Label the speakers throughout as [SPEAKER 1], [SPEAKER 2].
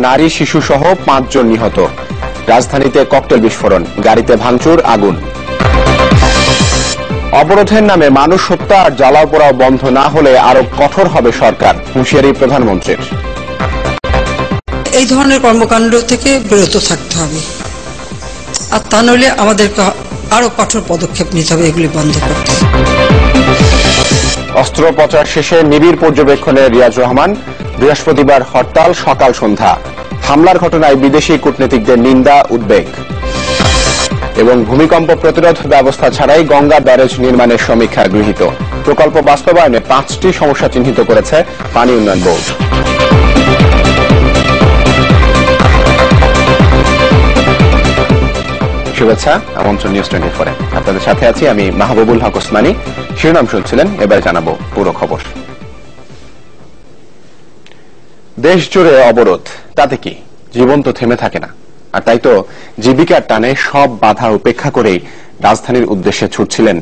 [SPEAKER 1] নারী শিশু সহ 5 জন নিহত। রাজধানীতে ককটেল বিস্ফোরণ, গাড়িতে ভাঙচুর, আগুন। অবরোধের নামে মানুষ হত্যা আর জ্বালাও পোড়াও বন্ধ না হলে আরো কঠোর হবে সরকার, হুঁশিয়ারি প্রধানমন্ত্রীর।
[SPEAKER 2] এই ধরনের কর্মকাণ্ড থেকে বিরত থাকতে হবে, আর তা নইলে আমাদেরকে আরো কঠোর পদক্ষেপ নিতে হবে এগুলি বন্ধ করতে।
[SPEAKER 1] অস্ত্রোপচার শেষে নিবিড় পর্যবেক্ষণে রিয়াজ রহমান। বৃহস্পতিবার হরতাল সকাল সন্ধ্যা। হামলার ঘটনায় বিদেশি কূটনীতিকদের নিন্দা, উদ্বেগ। এবং ভূমিকম্প প্রতিরোধ ব্যবস্থা ছাড়াই গঙ্গা ব্যারেজ নির্মাণের সমীক্ষা গৃহীত। প্রকল্প বাস্তবায়নে 5টি সমস্যা চিহ্নিত করেছে পানি উন্নয়ন বোর্ড। শুভেচ্ছা, আমন্ত্রণ নিউজ 24-এ। আপনাদের সাথে আছি আমি মাহবুবুল হক ওসমানী। শিরোনাম শুনছিলেন, এবার জানাবো পুরো খবর। দেশ জুড়ে অবরোধ, তাতে কি জীবন তো থেমে থাকে না। আর তাই তো জীবিকার টানে সব বাধা উপেক্ষা করেই রাজধানীর উদ্দেশ্যে ছুটছিলেন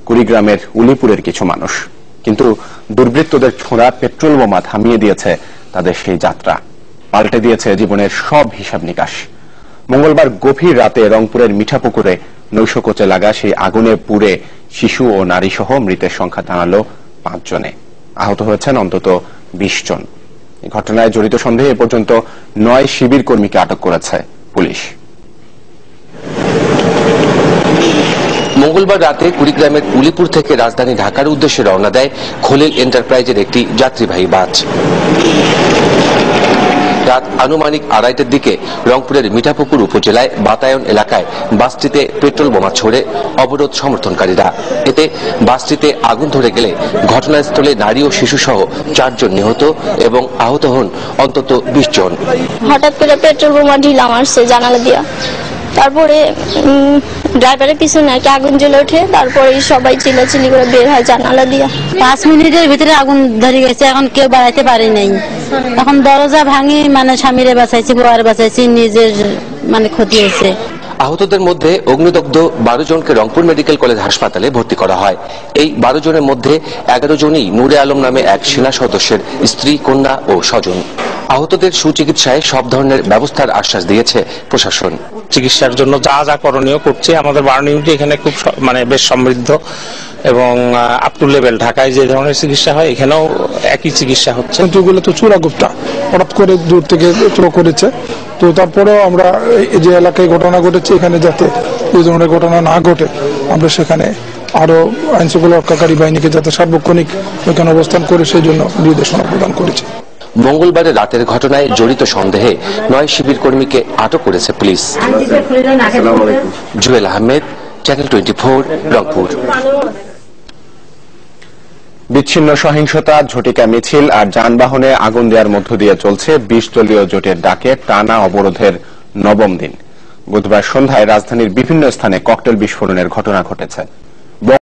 [SPEAKER 1] কুড়িগ্রামের উলিপুরের কিছু মানুষ। কিন্তু দুর্বৃত্তদের ছোঁড়া পেট্রোল বোমা থামিয়ে দিয়েছে তাদের সেই যাত্রা, পাল্টে দিয়েছে জীবনের সব হিসাব নিকাশ। মঙ্গলবার গভীর রাতে রংপুরের মিঠাপুকুরে নৈশকোচে লাগা সেই আগুনে পুড়ে শিশু ও নারী সহ মৃতের সংখ্যা দাঁড়ালো 5 জনে। আহত হয়েছেন অন্তত 20 জন। এই ঘটনায় জড়িত সন্দেহে এ পর্যন্ত 9 শিবির কর্মীকে আটক করেছে পুলিশ।
[SPEAKER 3] মঙ্গলবার রাতে কুড়িগ্রামের উলিপুর থেকে রাজধানী ঢাকার উদ্দেশ্যে রওনা দেয় খলিল এন্টারপ্রাইজের একটি যাত্রীবাহী বাস। রাত আনুমানিক 2:30টার দিকে রংপুরের মিঠাপুকুর উপজেলায় বাতায়ন এলাকায় বাসটিতে পেট্রোল বোমা ছোড়ে অবরোধ সমর্থনকারীরা। এতে বাসটিতে আগুন ধরে গেলে ঘটনাস্থলে নারী ও শিশু সহ 4 জন নিহত এবং আহত হন অন্তত 20 জন।
[SPEAKER 4] হঠাৎ করে পেট্রোল বোমা ঢিলা মারছে জানালা দিয়া, তারপরে ড্রাইভারের পিছনে একটা আগুন জ্বলে ওঠে, তারপরে সবাই চিল্লাচিল্লি করে বের হয় জানালা দিয়া।
[SPEAKER 5] 5 মিনিটের ভিতরে আগুন ধরে গেছে, এখন কেউ বাড়াইতে পারে নাই। এখন দরজা ভাঙি স্বামীরে বাঁচাইছি, বউয়ার বাঁচাইছি, নিজের ক্ষতি হয়েছে।
[SPEAKER 3] আহতদের মধ্যে অগ্নিদগ্ধ 12 জনকে রংপুর মেডিকেল কলেজ হাসপাতালে ভর্তি করা হয়। এই 12 জনের মধ্যে 11 জনই নূরে আলম নামে এক সেনা সদস্যের স্ত্রী, কন্যা ও স্বজন। আহতদের সুচিকিৎসায় সব ধরনের ব্যবস্থার আশ্বাস দিয়েছে প্রশাসন।
[SPEAKER 6] চিকিৎসার জন্য যা যা করণীয় করছে। আমাদের 12 ইউনিট এখানে খুব বেশ সমৃদ্ধ এবং আপ টু লেভেল। ঢাকায় যে ধরনের চিকিৎসা হয় এখানেও একই চিকিৎসা হচ্ছে।
[SPEAKER 7] এগুলো তো চূড়াগুপ্তা হঠাৎ করে দূর থেকে থ্রো করেছে, তো তারপরেও আমরা যে এলাকায় ঘটনা ঘটেছে এখানে যাতে এই ধরনের ঘটনা না ঘটে, আমরা সেখানে আরো আইন শৃঙ্খলা রক্ষাকারী বাহিনীকে যাতে সার্বক্ষণিক ওইখানে অবস্থান করে সেই জন্য নির্দেশনা প্রদান করেছে।
[SPEAKER 3] মঙ্গলবারের রাতের ঘটনায় জড়িত সন্দেহে 9 শিবির কর্মীকে আটক করেছে পুলিশ। জুয়েল আহমেদ, চ্যানেল 24, রংপুর।
[SPEAKER 1] বিচ্ছিন্ন সহিংসতা, ঝটিকা মিছিল আর যানবাহনে আগুন দেওয়ার মধ্য দিয়ে চলছে 20 দলীয় জোটের ডাকে টানা অবরোধের 9ম দিন। বুধবার সন্ধ্যায় রাজধানীর বিভিন্ন স্থানে ককটেল বিস্ফোরণের ঘটনা ঘটেছে।